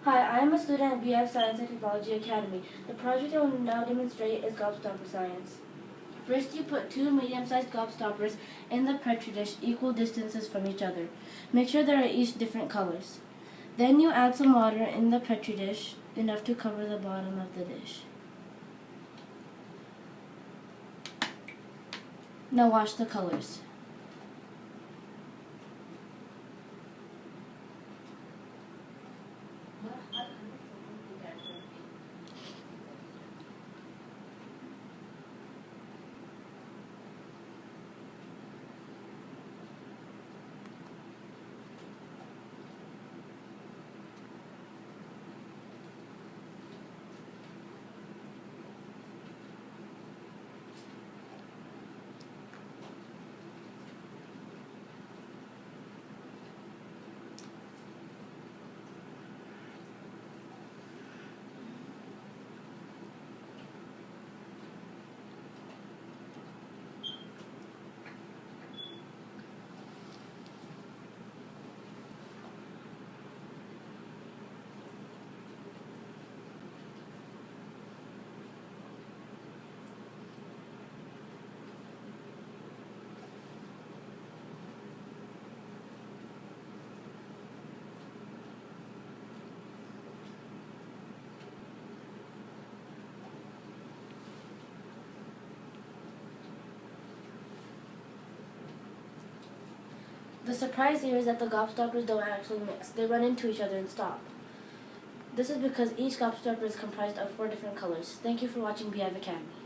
Hi, I am a student at Beehive Science and Technology Academy. The project I will now demonstrate is Gobstopper science. First, you put two medium-sized gobstoppers in the petri dish equal distances from each other. Make sure they are each different colors. Then you add some water in the petri dish, enough to cover the bottom of the dish. Now wash the colors. The surprise here is that the gobstoppers don't actually mix. They run into each other and stop. This is because each gobstopper is comprised of 4 different colors. Thank you for watching Beehive Academy.